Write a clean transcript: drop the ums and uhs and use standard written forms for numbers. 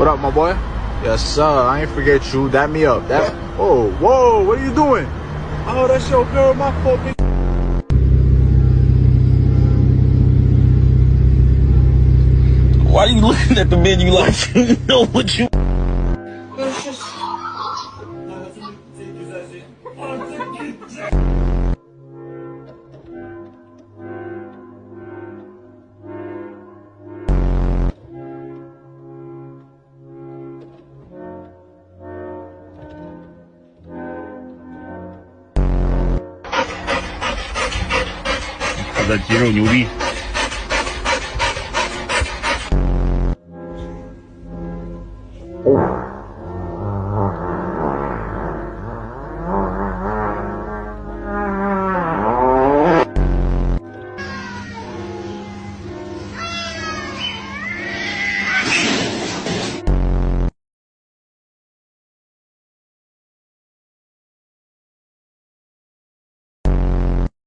What up, my boy? Yes, sir. I ain't forget you. Dap me up. Whoa, whoa, what are you doing? Oh, that's your girl. My fault, bitch. Why are you looking at the menu like you know what you... 가자, 지로 요리. Oh.